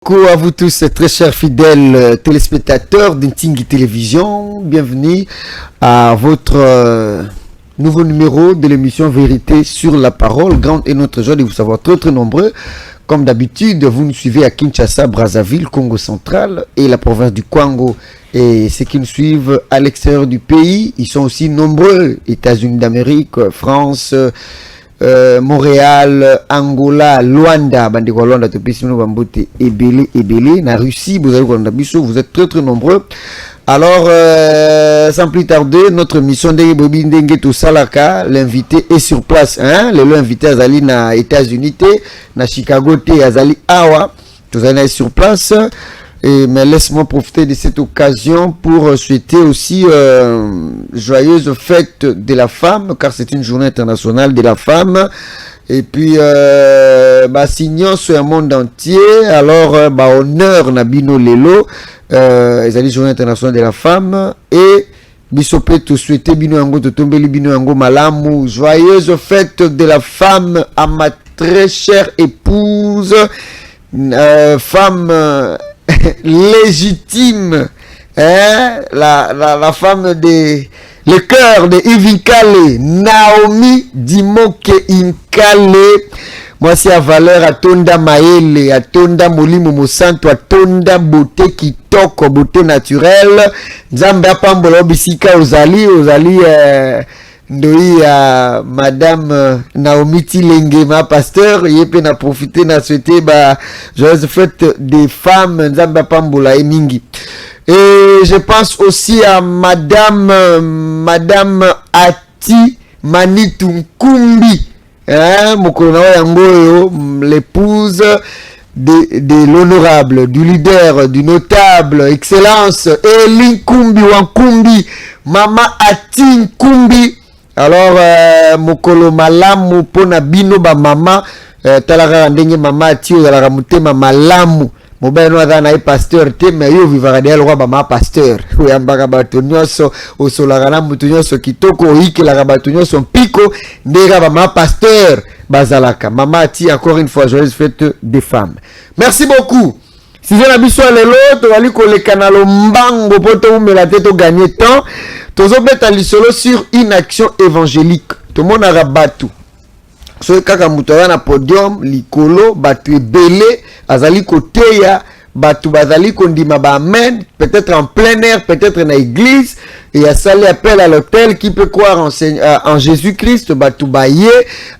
Coucou à vous tous, très chers fidèles téléspectateurs d'Intingui Télévision. Bienvenue à votre nouveau numéro de l'émission Vérité sur la parole. Grande est notre joie de vous savoir très nombreux. Comme d'habitude, vous nous suivez à Kinshasa, Brazzaville, Congo central et la province du Kwango. Et ceux qui nous suivent à l'extérieur du pays, ils sont aussi nombreux. États-Unis d'Amérique, France, Montréal, Angola, Luanda, Bandeko Luanda, Topissimo Bambote, Ebele, na Russie, vous êtes très nombreux. Alors, sans plus tarder, notre mission de Bobi Ndenge to Salaka, l'invité est sur place. Hein? Le invité Azali na États-Unis, na Chicago, Azali Awa, tous allez sur place. Mais laisse-moi profiter de cette occasion pour souhaiter aussi joyeuse fête de la femme, car c'est une journée internationale de la femme. Et puis, signons sur le monde entier. Alors, honneur Nabino Lelo, les journée internationale de la femme. Et, Bisopé, tout souhaiter Bino Yango, tout tomber Bino Yango Malamu. Joyeuse fête de la femme à ma très chère épouse, femme légitime, hein? la femme de le cœur de Ivinkale, Naomi Dimoke Inkale. Moi c'est à valeur à Tonda Maele, à Tonda Molimo Mosanto, à Tonda beauté kitoko, beauté naturelle. Nzamba Pambola Bisika Ozali Ndoi à Madame Naomi Tilenge, ma pasteur, yépe na profité na souhaiter joyeuse fête des femmes Nzamba Pambola et Mingi. Et je pense aussi à Madame Ati Manitu Nkumbi, hein, Mokona Yangoyo, l'épouse de l'honorable, du leader, du notable, excellence, Eli Nkumbi Wankumbi, Mama Ati Nkumbi. Alors, mokolo malamu pona bino ba mama, talara ndenge mama ati ozalaka mutema malamu. Mobile no azana pasteur te mais yo vivara de roi ba ma pasteur. Oyambaka bato nyonso osolaka na mutu nyonso kitoko oyikelaka bato nyonso mpiko ndeka ba ma pasteur bazalaka. Mama ati encore une fois joyeuse fête des femmes. Merci beaucoup. Si je n'habite pas les lots, tu vas aller coller canal mbango pour te umela te to gagner temps. Tozo beta lisolo sur une action évangélique. Tout le monde a rabattu. So kaka mutara na podium likolo batu ebele azali koteya batu bazali kondima ba amen, peut-être en plein air, peut-être na église, et a sali appel à l'hôtel qui peut croire en Jésus-Christ batu baye.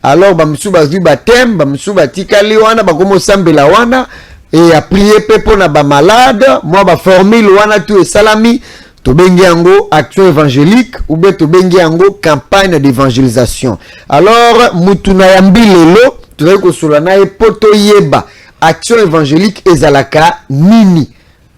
Alors ba msu bazui baptême, ba msu batikali wana ba komo sambela wana et a prier pepo na ba malade, moi ba formule wana tout et salami. Tobengi yango action évangélique ou bien tobengi yango campagne d'évangélisation. Alors mutuna yambi lelo tozali kosola na poto yeba action évangélique ezalaka nini.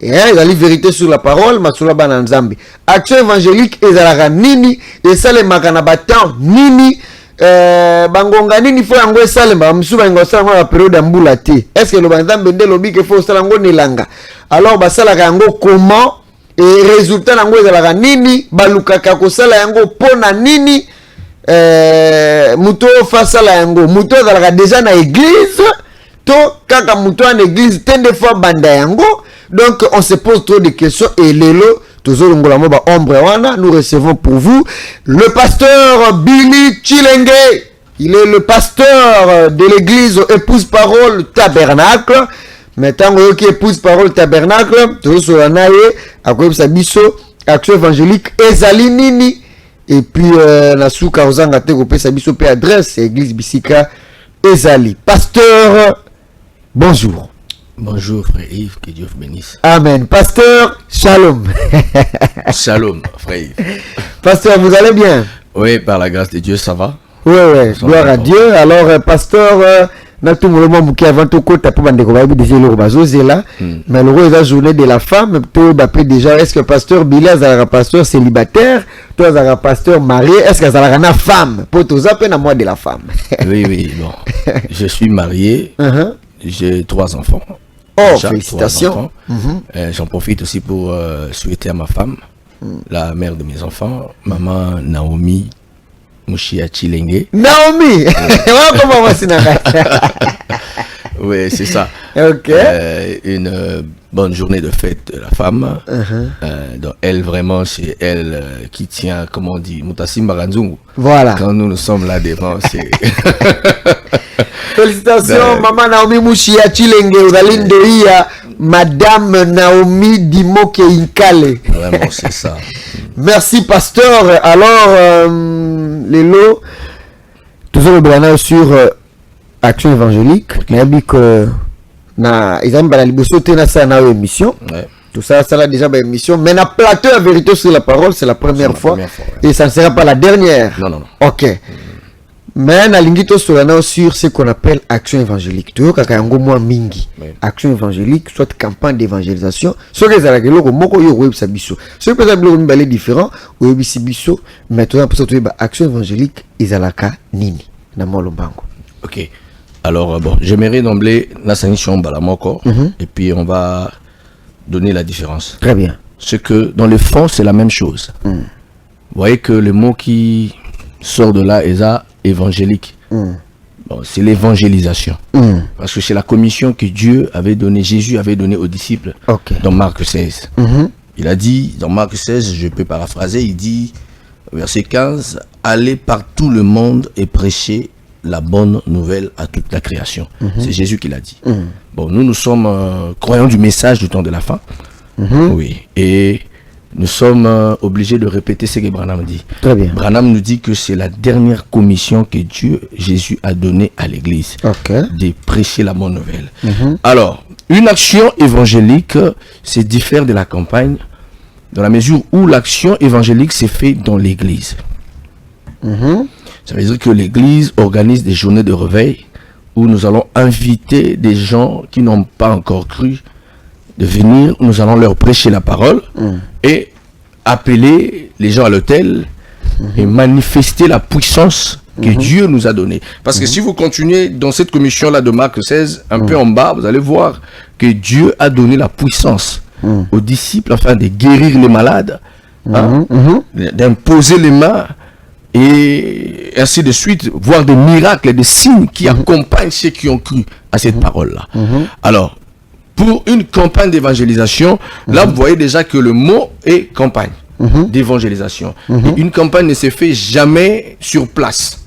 Ezali vérité sur la parole masula bana nzambe. Action évangélique ezalaka nini esalemaka na batan nini. Bangonga nini fo yango esalema msuba ngo sala na période ya mbula te. Est-ce que le banzambe nde lobi ke fo sala ngo nelanga. Alors basalaka yango comment et résultat nango ezalaka nini balukaka kosala yango pona nini muto fasala yango muto ezalaka déjà na église to kaka muto en église tende fois banda yango. Donc on se pose trop de questions et lelo tozolongola mo ba ombre wana nous recevons pour vous le pasteur Billy Chilenge. Il est le pasteur de l'église Épouse Parole Tabernacle. Mais tant que épouse parole tabernacle, tout sur la à quoi ça biso action évangélique ezali nini et puis la souka ozanga te ko pesa biso pe adresse église Bisika ezali. Pasteur, bonjour. Bonjour frère Yves, que Dieu vous bénisse. Amen. Pasteur, shalom. Shalom frère Yves. Pasteur, vous allez bien? Oui, par la grâce de Dieu, ça va. Oui, gloire à Dieu. Alors pasteur, na tout le monde qui avant tout côté pour bande ko babi déjà le bazoze là mais le la journée de la femme to d'après déjà est-ce que pasteur Bilaz a pasteur célibataire toi a pasteur marié est-ce que ça a une femme pour tous à peine à moi de la femme. Oui bon je suis marié j'ai 3 enfants. Oh déjà, félicitations. J'en profite aussi pour souhaiter à ma femme la mère de mes enfants maman Naomi Mushia Chilenge. Naomi. Comment moi c'est Oui, c'est ça. Ok. Une bonne journée de fête de la femme. Donc elle, vraiment, c'est elle qui tient, comment on dit, Mutassim Baranzungu. Voilà. Quand nous sommes là devant, c'est... Félicitations, Maman Naomi Mouchia Chilenge, Udalindoia, Madame Naomi Dimoke Inkale. Vraiment, c'est ça. Merci, pasteur. Alors, les lots, toujours le blanc sur Action évangélique. Mais bien que ils ont la liberté de ça dans émission. Tout ça, ça a déjà une émission. Mais la plateau à vérité sur la parole, c'est la première fois. Et ça ne sera pas la dernière. Non, non, non. Ok. Mais na lingito sur ce qu'on appelle action évangélique. Tu vois yango moi mingi. Action évangélique, soit campagne d'évangélisation. Ce que ça loko moko yo web sabiso. Ce que ça bloque balé différent web sibiso. Maintenant pour ça tu action évangélique izalaka nini na molombango. OK. Alors bon, j'aimerais d'emblée la sanction balamoko et puis on va donner la différence. Très bien. Ce que dans le fond c'est la même chose. Vous voyez que le mot qui sort de là est évangélique. Bon, c'est l'évangélisation. Parce que c'est la commission que Dieu avait donnée, Jésus avait donnée aux disciples dans Marc 16. Il a dit, dans Marc 16, je peux paraphraser, il dit, verset 15, allez par tout le monde et prêchez la bonne nouvelle à toute la création. C'est Jésus qui l'a dit. Bon, nous sommes croyants du message du temps de la fin. Oui. Et nous sommes obligés de répéter ce que Branham dit. Très bien. Branham nous dit que c'est la dernière commission que Jésus a donnée à l'église. De prêcher la bonne nouvelle. Alors, une action évangélique, c'est différent de la campagne, dans la mesure où l'action évangélique s'est faite dans l'église. Ça veut dire que l'église organise des journées de réveil où nous allons inviter des gens qui n'ont pas encore cru de venir, nous allons leur prêcher la parole et appeler les gens à l'autel et manifester la puissance que Dieu nous a donnée. Parce que si vous continuez dans cette commission-là de Marc 16, un peu en bas, vous allez voir que Dieu a donné la puissance aux disciples afin de guérir les malades, d'imposer les mains et ainsi de suite, voir des miracles et des signes qui accompagnent ceux qui ont cru à cette parole-là. Alors, pour une campagne d'évangélisation, là vous voyez déjà que le mot est campagne d'évangélisation. Et une campagne ne se fait jamais sur place,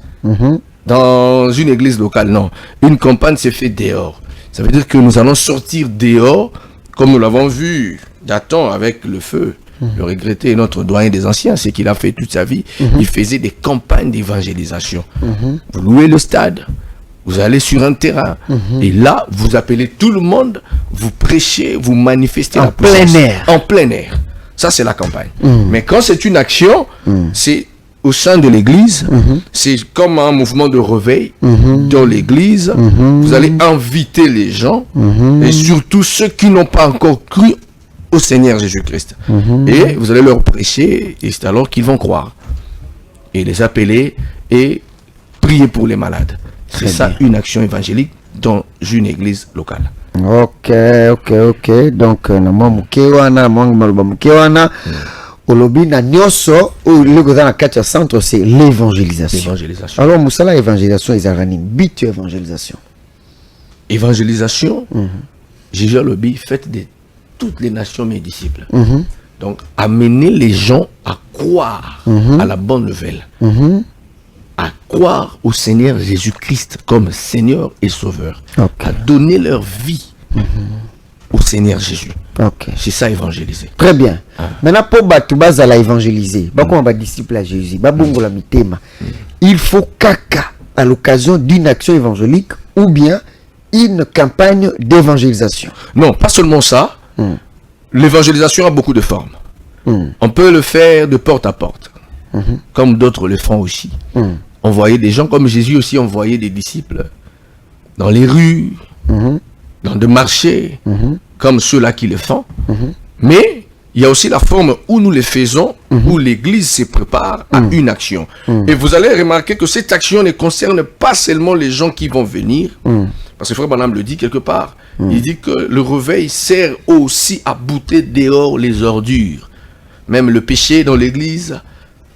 dans une église locale, non. Une campagne se fait dehors. Ça veut dire que nous allons sortir dehors, comme nous l'avons vu Dathan avec le feu. Le regretté, notre doyen des anciens, c'est qu'il a fait toute sa vie. Il faisait des campagnes d'évangélisation. Vous louez le stade, vous allez sur un terrain et là, vous appelez tout le monde, vous prêchez, vous manifestez la puissance. En plein air. En plein air. Ça, c'est la campagne. Mais quand c'est une action, c'est au sein de l'église, c'est comme un mouvement de réveil dans l'église. Vous allez inviter les gens et surtout ceux qui n'ont pas encore cru au Seigneur Jésus-Christ. Et vous allez leur prêcher et c'est alors qu'ils vont croire. Et les appeler et prier pour les malades. C'est ça une action évangélique dans une église locale. Ok. Donc, Olobi na nyoso ou le dans la centre c'est l'évangélisation. Alors Moussala évangélisation ils but évangélisation. Évangélisation. Jésus Olobi fait de toutes les nations mes disciples. Donc amener les gens à croire à la bonne nouvelle. À croire au Seigneur Jésus-Christ comme Seigneur et Sauveur. À donner leur vie au Seigneur Jésus. C'est ça évangéliser. Très bien. Maintenant pour Batoubaza la évangéliser, comment on va disciple à Jésus, la mitema. Il faut caca à l'occasion d'une action évangélique ou bien une campagne d'évangélisation. Non, pas seulement ça. L'évangélisation a beaucoup de formes. On peut le faire de porte à porte, comme d'autres le font aussi. Envoyer des gens comme Jésus aussi envoyait des disciples dans les rues, dans des marchés, comme ceux-là qui le font. Mais il y a aussi la forme où nous les faisons, où l'église se prépare à une action. Et vous allez remarquer que cette action ne concerne pas seulement les gens qui vont venir, parce que Frère Branham le dit quelque part. Il dit que le réveil sert aussi à bouter dehors les ordures. Même le péché dans l'église,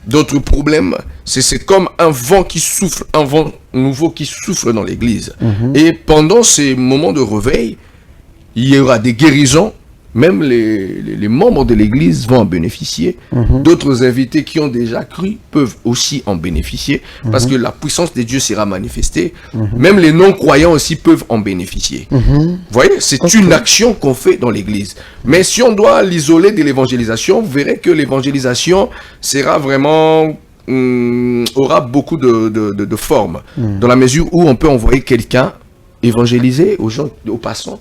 d'autres problèmes, C'est comme un vent qui souffle, un vent nouveau qui souffle dans l'église. Et pendant ces moments de réveil, il y aura des guérisons. Même les membres de l'église vont en bénéficier. D'autres invités qui ont déjà cru peuvent aussi en bénéficier parce que la puissance de Dieu sera manifestée. Même les non-croyants aussi peuvent en bénéficier. Vous voyez, c'est une action qu'on fait dans l'église. Mais si on doit l'isoler de l'évangélisation, vous verrez que l'évangélisation sera vraiment... aura beaucoup de formes. Dans la mesure où on peut envoyer quelqu'un évangéliser aux gens, aux passants,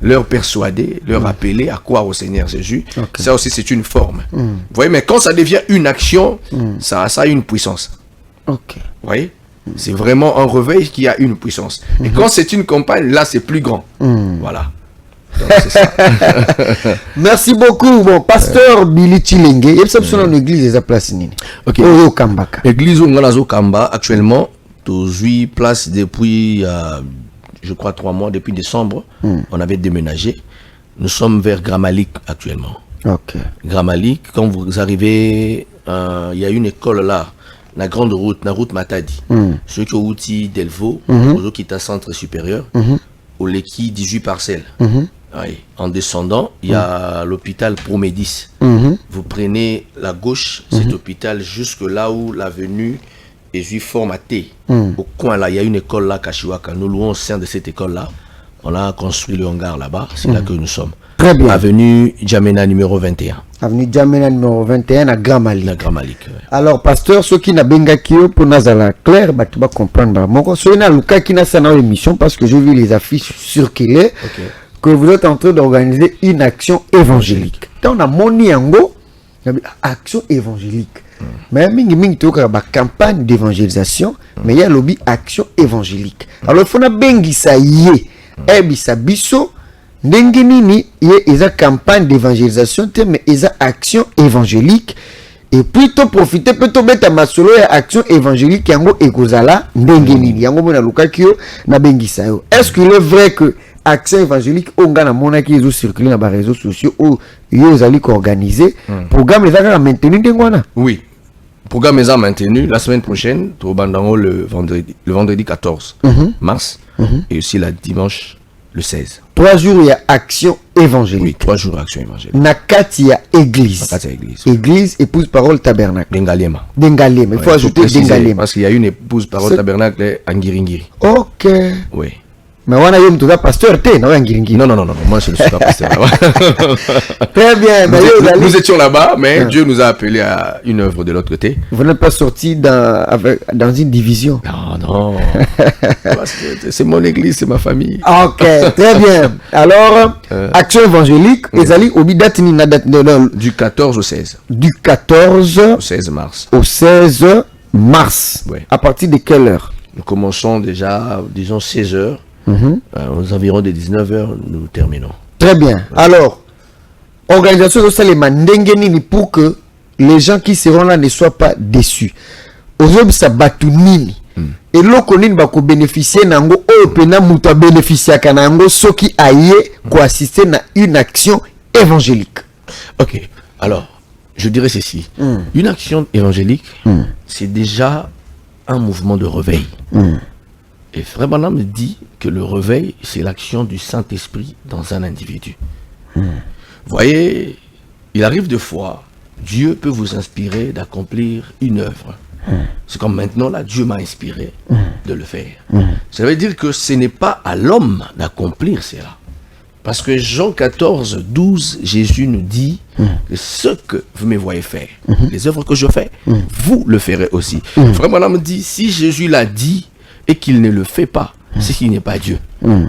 leur persuader, leur appeler à croire au Seigneur Jésus. Ça aussi, c'est une forme. Vous voyez, mais quand ça devient une action, ça a une puissance. Vous voyez, c'est vraiment un réveil qui a une puissance. Et quand c'est une campagne, là, c'est plus grand. Voilà. Donc, c'est ça. Merci beaucoup. Bon, pasteur Billy Chilenge, il y a une église à place nini. L'église où Kamba, actuellement, tous 8 places depuis... je crois 3 mois, depuis décembre, on avait déménagé. Nous sommes vers Gramalik actuellement. Gramalik, quand vous arrivez, il y a une école là, la grande route, la route Matadi. Ceux qui ont outil Delvaux, ceux qui sont centre supérieur, au Leki 18 parcelles. Oui. En descendant, il y a l'hôpital Promédis. Vous prenez la gauche, cet hôpital, jusque là où l'avenue Jésus formaté. Au coin là, il y a une école là, Kashiwaka. Nous louons au sein de cette école là. On a construit le hangar là-bas. C'est là que nous sommes. Très bien. Avenue Djamena numéro 21. Avenue Djamena numéro 21 à Gramalik. Ouais. Alors, pasteur, ceux qui n'ont pas pour Nazala clair, tu vas comprendre. Moi, ceux qui n'ont pas l'émission parce que j'ai vu les affiches circuler que vous êtes en train d'organiser une action évangélique. Quand on a moni yango, action évangélique. Mais il y a une campagne d'évangélisation, mais il y a lobby action évangélique. Alors, il faut que biso ndengini il y a une campagne d'évangélisation, mais il y a action évangélique. Et plutôt profiter, plutôt mettre ma solo et action évangélique yango ekozala ndengini yango mona lukakio na bengisa yo. Est-ce qu'il est vrai que action évangélique onga na mona qui est circulé dans les réseaux sociaux où ils allaient organiser programme les a maintenu ndengwana? Oui. Le programme est maintenu la semaine prochaine, le vendredi 14 mars et aussi le dimanche le 16. 3 jours il y a action évangélique. Oui, 3 jours action évangélique. Nakati il y a église. Église, épouse parole tabernacle. Dengalema. Il faut ajouter Dengalema. Parce qu'il y a une épouse parole tabernacle à Ngiringiri. Ok. Oui. Mais on a eu un pasteur, non, moi je ne suis pas pasteur. Très bien. Nous étions là-bas, mais Dieu nous a appelés à une œuvre de l'autre côté. Vous n'êtes pas sorti dans une division? Non. C'est mon église, c'est ma famille. Ok, très bien. Alors, action évangélique, du 14 au 16. Du 14 au 16 mars. Au 16 mars. Oui. À partir de quelle heure? Nous commençons déjà, disons, 16 heures. Aux environs de 19 heures, nous terminons. Très bien. Alors, organisation de Salemandengeni pour que les gens qui seront là ne soient pas déçus. Aujourd'hui, ça batunini. Et l'okonin va bénéficier nango opena muta bénéficier kanango ceux qui aillent assister à une action évangélique. Ok. Alors, je dirais ceci. Une action évangélique, c'est déjà un mouvement de réveil. Et Frère Branham me dit que le réveil, c'est l'action du Saint-Esprit dans un individu. Vous voyez, il arrive des fois, Dieu peut vous inspirer d'accomplir une œuvre. C'est comme maintenant, là, Dieu m'a inspiré de le faire. Ça veut dire que ce n'est pas à l'homme d'accomplir cela. Parce que Jean 14, 12, Jésus nous dit que ce que vous me voyez faire, les œuvres que je fais, vous le ferez aussi. Frère Branham me dit, si Jésus l'a dit, et qu'il ne le fait pas, c'est qu'il n'est pas Dieu.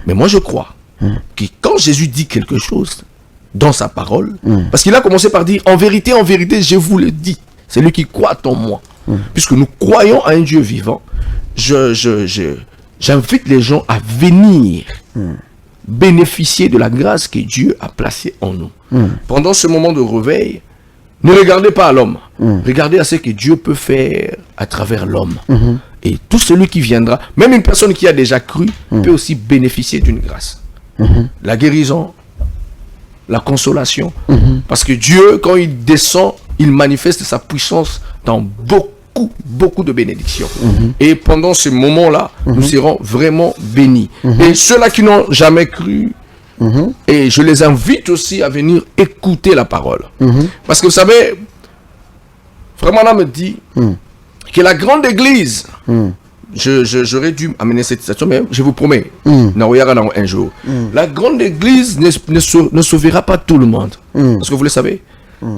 Mais moi je crois que quand Jésus dit quelque chose dans sa parole, parce qu'il a commencé par dire en vérité, je vous le dis, c'est lui qui croit en moi. Puisque nous croyons à un Dieu vivant, j'invite les gens à venir bénéficier de la grâce que Dieu a placée en nous. Pendant ce moment de réveil, ne regardez pas à l'homme, regardez à ce que Dieu peut faire à travers l'homme. Et tout celui qui viendra, même une personne qui a déjà cru, peut aussi bénéficier d'une grâce. La guérison, la consolation. Parce que Dieu, quand il descend, il manifeste sa puissance dans beaucoup beaucoup de bénédictions. Et pendant ce moment-là, nous serons vraiment bénis. Et ceux-là qui n'ont jamais cru, et je les invite aussi à venir écouter la parole. Parce que vous savez, Frère Branham me dit que la grande église, j'aurais dû amener cette citation, mais je vous promets, un jour, la grande église ne sauvera pas tout le monde. Parce que vous le savez,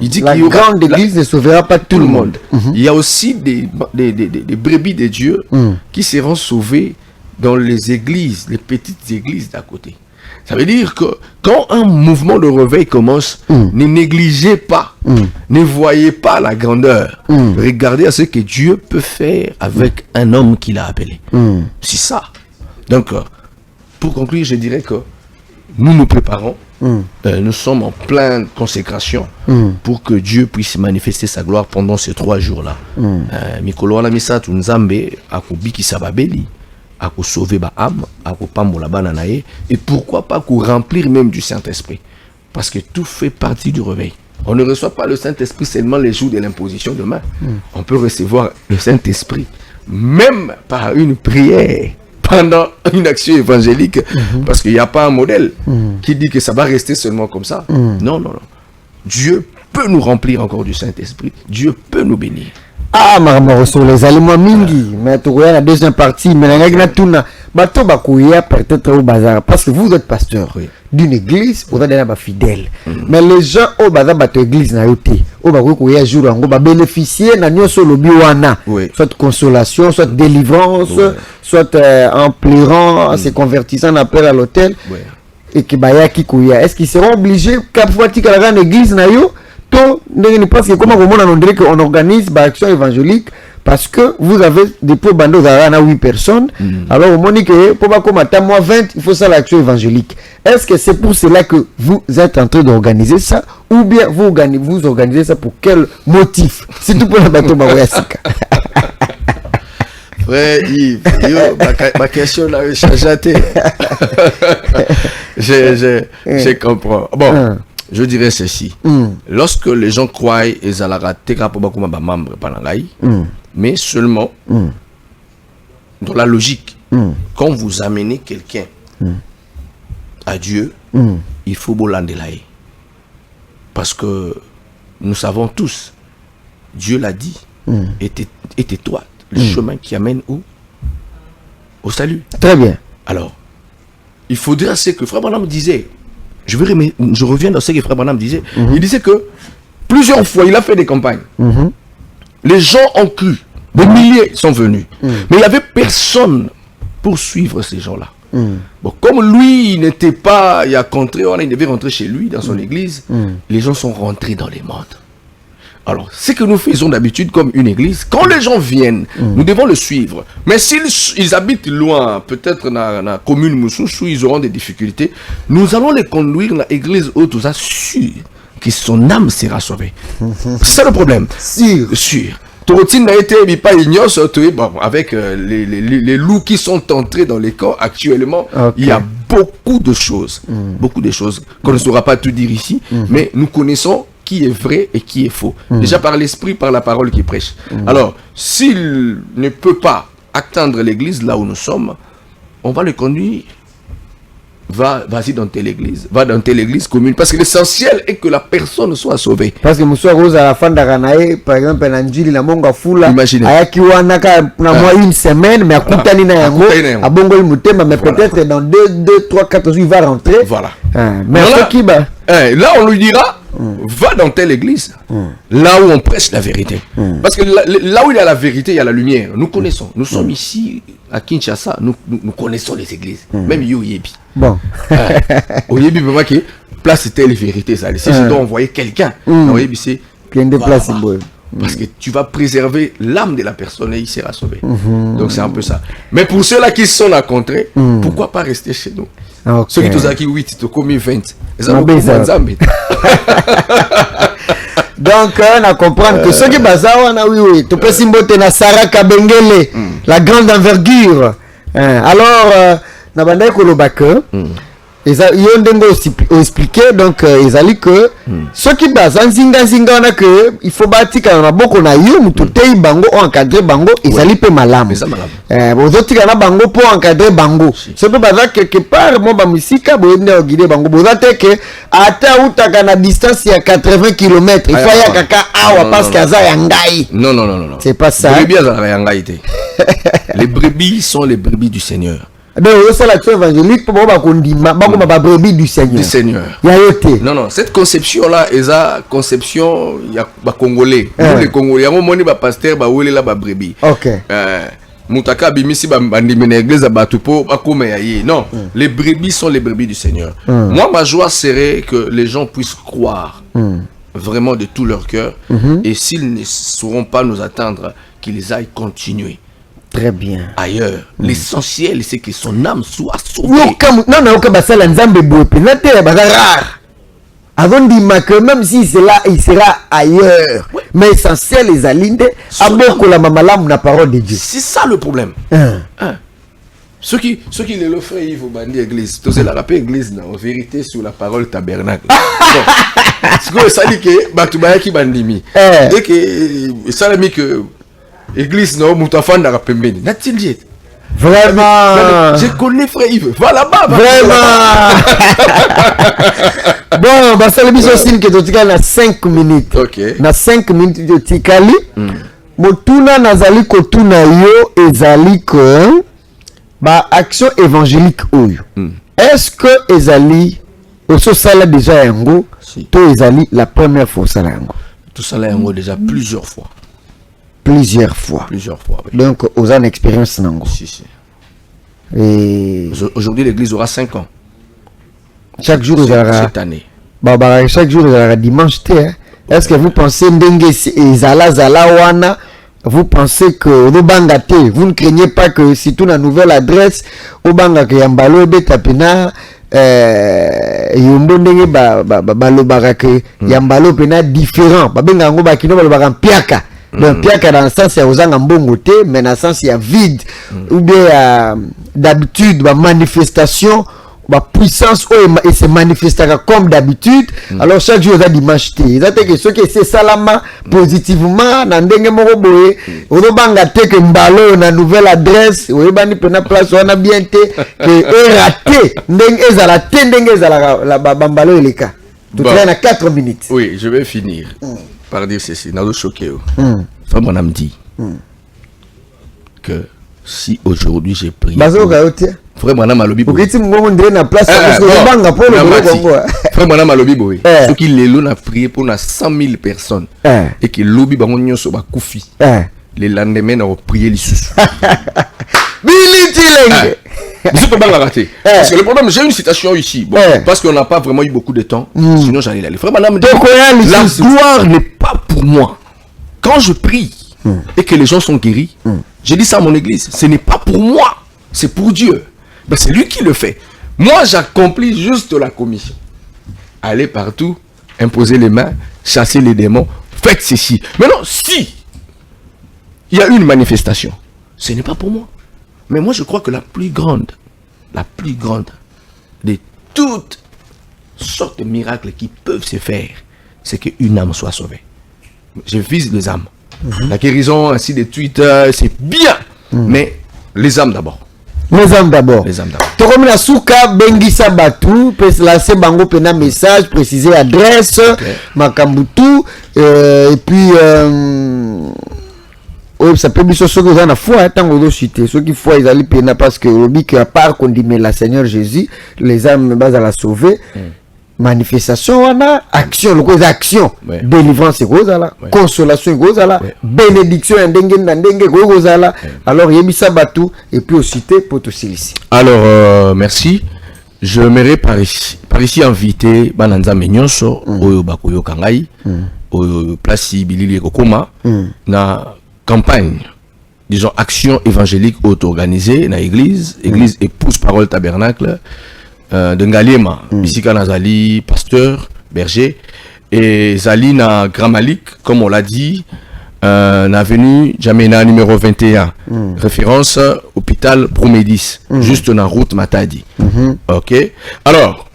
il dit la grande église ne sauvera pas tout le monde. Il y a aussi des brebis de Dieu qui seront sauvées dans les églises, les petites églises d'à côté. Ça veut dire que quand un mouvement de réveil commence, ne négligez pas, ne voyez pas la grandeur. Regardez à ce que Dieu peut faire avec un homme qu'il a appelé. C'est ça. Donc, pour conclure, je dirais que nous nous préparons. Nous sommes en pleine consécration pour que Dieu puisse manifester sa gloire pendant ces 3 jours-là. Mikolo wana misatu nzambe akubiki sababeli. À sauver ba âme, à pambola bananaye, et pourquoi pas qu'on remplir même du Saint-Esprit, parce que tout fait partie du réveil. On ne reçoit pas le Saint-Esprit seulement les jours de l'imposition de main. On peut recevoir le Saint-Esprit même par une prière pendant une action évangélique, parce qu'il n'y a pas un modèle qui dit que ça va rester seulement comme ça. Non. Dieu peut nous remplir encore du Saint-Esprit. Dieu peut nous bénir. Ah, marmoro sur les aliments mingi, mais tu vois la deuxième partie, mais la règle tuna, bateau bakouya peut-être au bazar, parce que vous êtes pasteur d'une église, vous êtes des fidèles. Mais les gens au bazar bateau église na yoté, au bakouya jour en va bénéficier na nyoso lobi wana, soit consolation, soit délivrance, soit en pleurant, en se convertissant en appel à l'hôtel, et qui baya qui kouya. Est-ce qu'ils seront obligés qu'à fois que la grande église na yo? Parce que comment on dirait qu'on organise l'action évangélique parce que vous avez des pots bandeaux à 8 personnes. Alors au moment que pour pas comme à moi 20, il faut ça l'action évangélique. Est-ce que c'est pour cela que vous êtes en train d'organiser ça ou bien vous organisez ça pour quel motif? C'est tout pour le bateau Baroyasika. Frère Yves, ma question là, je comprends. Bon. Je dirais ceci. Lorsque les gens croient et mais seulement dans la logique, quand vous amenez quelqu'un à Dieu, il faut bolandelaï. Parce que nous savons tous, Dieu l'a dit, et tais-toi, le chemin qui amène où? Au salut. Très bien. Alors, il faudrait assez que Frère Branham disait, je reviens dans ce que Frère Branham disait. Il disait que plusieurs fois, il a fait des campagnes. Les gens ont cru. Des milliers sont venus. Mais il n'y avait personne pour suivre ces gens-là. Bon, comme lui, il n'était pas... Il devait rentrer chez lui, dans son église. Les gens sont rentrés dans les mondes. Alors, ce que nous faisons d'habitude comme une église, quand les gens viennent, nous devons le suivre. Mais s'ils habitent loin, peut-être dans la commune Moussoussou, ils auront des difficultés, nous allons les conduire dans l'église où tout ça, sûr que son âme sera sauvée. C'est ça le problème. Sûr. Avec les loups qui sont entrés dans les camps actuellement, il y a beaucoup de choses qu'on ne saura pas tout dire ici, mais nous connaissons qui est vrai et qui est faux. Déjà par l'esprit, par la parole qui prêche. Alors, s'il ne peut pas atteindre l'église là où nous sommes, on va le conduire. Vas-y dans telle église. Va dans telle église commune. Parce que l'essentiel est que la personne soit sauvée. Parce que Moussa Rose à la fin d'Aranae, par exemple, Nanjili, la Monga Fula, Ayaki Wanaka, une semaine, mais à Koutani Nayango, à Bongol Moutema, mais peut-être dans 2, 3, 4 jours, il va rentrer. Voilà. Mais là, on lui dira, va dans telle église, là où on prêche la vérité. Parce que là où il y a la vérité, il y a la lumière. Nous connaissons. Nous sommes ici, à Kinshasa, nous connaissons les églises. Même Yoyebi. Bon. Yoyebi, vraiment, que place telle vérité. Ça. Si je dois envoyer quelqu'un, Yoyebi, c'est... Parce que tu vas préserver l'âme de la personne et il sera sauvé. Donc c'est un peu ça. Mais pour ceux-là qui sont à contrer, pourquoi pas rester chez nous? Ceux qui sont acquis 8, tu as commis 20. Donc, on a compris que ceux qui sont tu peux s'imboter na Sarah Kabengele, la grande envergure. Alors, yo ndengo expliquer donc ezali que ceux qui baza nzinga na que il faut batika na boko na yo mutu tei bango encadrer bango ezali pe malamu bozotika na bango pour encadrer bango c'est pas baza quelque part mo ba musika boyende guider bango boza te que ata utaka na distance ya 80 km il faut ya kaka awa parce que aza ya ngai non c'est pas ça les brebis sont les brebis du Seigneur. Donc, c'est l'action évangélique pour ma brebis du Seigneur. Du Seigneur. Non, cette conception-là, est la conception, il y a des Congolais. Nous, les Congolais, il y a un pasteur, il y a des brebis. Ok. Moutaka bimisi bandimene église batupo bakomeyaye. Non, les brebis sont les brebis du Seigneur. Moi, ma joie serait que les gens puissent croire vraiment de tout leur cœur. Et s'ils ne sauront pas nous attendre, qu'ils aillent continuer. Très bien. Ailleurs. L'essentiel, c'est que son âme soit sauvée. Non, basala nzambe boepe. Nate bazara. Avant de dire que même si c'est là, il sera ailleurs. Ouais. Mais essentiel, les alinde, aboko la mamalam na parole de Dieu. C'est ça le problème. Ceux qui le font, ils vont bandir l'église. Tu sais, la rappel église, en vérité, sur la parole tabernacle. Ce que ça dit que Batubaya qui bandimi. Et que ça a mis que église, non, Moutafan n'a pas pembeni. N'a-t-il dit? Vraiment. Je connais frère Yves. Va là-bas. Vraiment. Bon, bah, c'est le mission signe que tu as 5 minutes. Ok. Na 5 minutes de tikali. Motuna nazali kotuna yo ezali que ba action évangélique oyo. Est-ce que ezali oso sala déjà yango to ezali la première fois sala yango? Tout ça là yango déjà plusieurs fois. Plusieurs fois. Oui. Donc, aux ans d'expérience, non. Si. Et aujourd'hui, l'église aura 5 ans. Chaque jour, il y aura. Cette année. Chaque jour, il y aura dimanche. Est-ce que vous pensez que Zala Wana, vous pensez que vous ne craignez pas que si tout la nouvelle adresse, au banga que Yambalo Betapena, Yombo Ndenge Balobarake, Yambalo Pena différent. Babenga Ngo Bakino Balobaran Piaka. Donc, Piaka dans le sens, il y a aux côté, mais dans le sens, il y a vide. Ou bien, d'habitude, la manifestation, la puissance, et se manifestera comme d'habitude. Alors, chaque jour, il y a dimanche. C'est-à-dire que ceux qui c'est salama, positivement, dans le moroboé, on a bangaté que mbalo, na nouvelle adresse, on a bani pena place, on a bien été, que est raté, ndenge ezala te, ndenge ezala la bambalo eleka. Tout à 4 minutes. Oui, je vais finir. Par dire ceci, n'a pas choqué. Frère Branham dit que si aujourd'hui j'ai prié. Frère Branham a lobby. Frère Branham a lobby. Ce qui les a prié pour 100 000 personnes et que lobby bangonyo soba koufi. Les lendemains ont prié les sous. Je peux pas la rater. Parce que le problème, j'ai une citation ici. Bon, parce qu'on n'a pas vraiment eu beaucoup de temps. Sinon, j'allais l'aller. Frère Madame, la gloire n'est pas pour moi. Quand je prie et que les gens sont guéris, j'ai dit ça à mon église. Ce n'est pas pour moi. C'est pour Dieu. Ben, c'est lui qui le fait. Moi, j'accomplis juste la commission. Allez partout, imposer les mains, chasser les démons. Faites ceci. Maintenant, si il y a une manifestation, ce n'est pas pour moi. Mais moi, je crois que la plus grande de toutes sortes de miracles qui peuvent se faire, c'est qu'une âme soit sauvée. Je vise les âmes. La guérison, ainsi de suite, c'est bien. Mais les âmes d'abord. Les âmes d'abord. Comme la souka bengisa batu, peut lancer bango pena message, préciser adresse, makambutu, et puis ça peut être ce que vous avez la foi, tant que vous citez, ceux qui foi ils allaient peiner parce que le but à part qu'on dit mais la Seigneur Jésus, les âmes bas à la sauver. Manifestation on a action le cause action délivrance c'est cause là consolation c'est cause là bénédiction ndenge cause là alors yebisa batu et puis aussi pour te ici. Alors merci, je m'aimerais par ici inviter bananza menyonso oyo bakoyo kangai oyo place bilili kokoma na campagne, disons action évangélique auto-organisée dans l'église, église épouse parole tabernacle de Ngaliema, Bisika Nazali, pasteur, berger, et Zali na Grand Malik, comme on l'a dit, avenue Djamena numéro 21, référence hôpital Promédis, juste dans la route Matadi. Ok. Alors,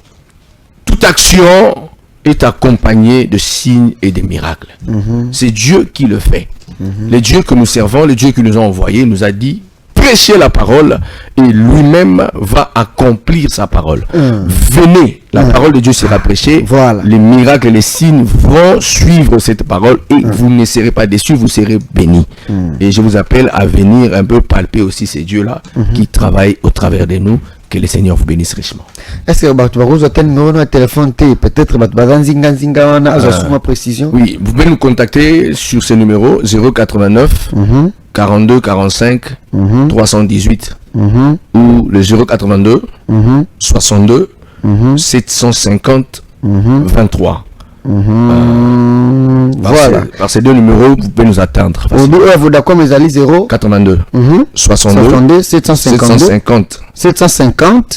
toute action est accompagnée de signes et de miracles. C'est Dieu qui le fait. Le Dieu que nous servons, le Dieu qui nous a envoyés, nous a dit prêchez la parole et lui-même va accomplir sa parole. Venez, la parole de Dieu sera prêchée. Voilà. Les miracles et les signes vont suivre cette parole et vous ne serez pas déçus, vous serez bénis. Et je vous appelle à venir un peu palper aussi ces dieux-là qui travaillent au travers de nous. Que le Seigneur vous bénisse richement. Est-ce que tu vas un numéro de téléphone peut-être précision? Oui, vous pouvez nous contacter sur ce numéro 089 42 45 318 ou le 082 62 750 23. Voilà. Par ces deux numéros, vous pouvez nous atteindre. Vous d'accord, mais allez 0 82 62 750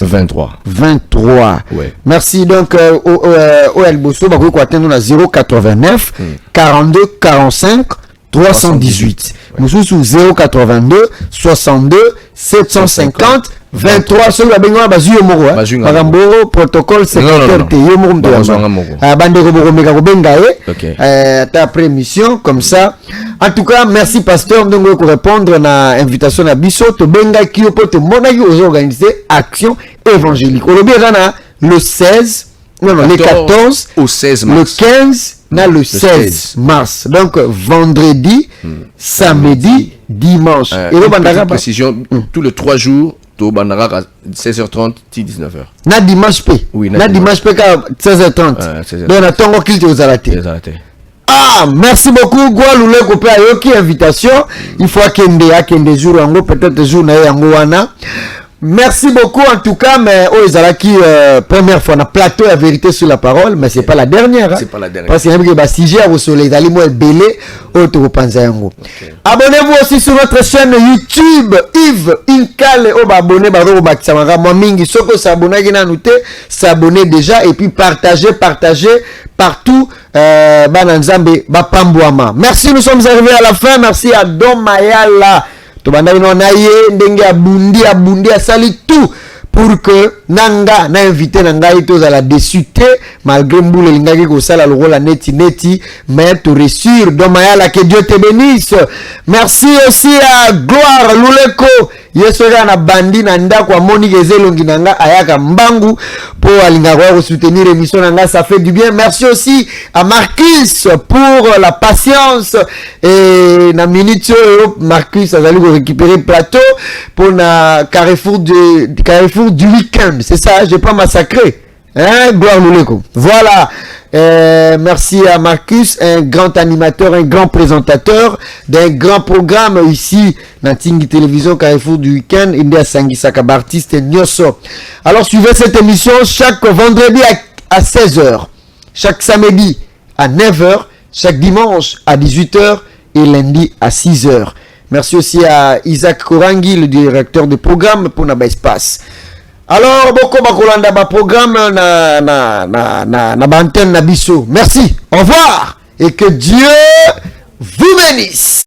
23. Ouais. Merci donc au Elbosso, bah vous attendre na 089 42 45 318. Nous sommes sous 082 62 750 23 sur la bengoa bazu yomoro magamboro protocole secrétaire te yomoro bandeko bokomeka kobenga ta après émission comme ça. En tout cas, merci pasteur donc pour répondre na invitation na biso to benga ki po te monaki aux organiser action évangélique. On bien na le 16 non le 14 au 16 mars. Le 15 na le 16 mars. Donc vendredi, samedi, dimanche. Et le bandara précision tous les 3 jours. Au Bandara à 16h30, 19h. Na dimanche P. Oui, na dimanche P à 16h30. Donc on attend qu'il te aux arrêtés. Ah, merci beaucoup. Gualoulé coupé à yoki invitation. Il faut qu'il y ait des jours en peut-être jour na yangoana. Merci beaucoup en tout cas, mais Izalaki première fois on a plateau la vérité sur la parole, mais c'est pas la dernière. Hein? C'est pas la dernière. Parce qu'il y a un sujet au soleil, d'aller moi belé au Panzango. Abonnez-vous aussi sur notre chaîne YouTube Yves Inkale au abonné baro baksamara momingi soko s'abonner gina noté s'abonner déjà et puis partager partout bananzambe bapambouama. Merci, nous sommes arrivés à la fin. Merci à Dom Mayala. Tobanda ino na ye ndenge abundi asali tout pour que nanga na invité nanga ito za la déçuté malgré mboule lingaki ko sala le rôle neti mais tu réussir Domayala, que Dieu te bénisse. Merci aussi à Gloire Luleko yesoka na bandi na ndako amoni kezelongi nanga ayaka mbangu pour alinga ko soutenir émission nanga, ça fait du bien. Merci aussi à Marcus pour la patience et na minute Marcus a allé récupérer plateau pour na Carrefour du week-end. C'est ça, j'ai pas massacré. Hein, Gloire Luleko. Voilà. Merci à Marcus, un grand animateur, un grand présentateur d'un grand programme ici dans Tingi Télévision Carrefour du week-end. India Sangi Sakaba artiste Nyoso. Alors suivez cette émission chaque vendredi à 16h, chaque samedi à 9h, chaque dimanche à 18h et lundi à 6h. Merci aussi à Isaac Korangi, le directeur de programme pour Naba Espace. Alors, beaucoup bakolanda ba programme na bantenne na biso. Merci, au revoir et que Dieu vous bénisse.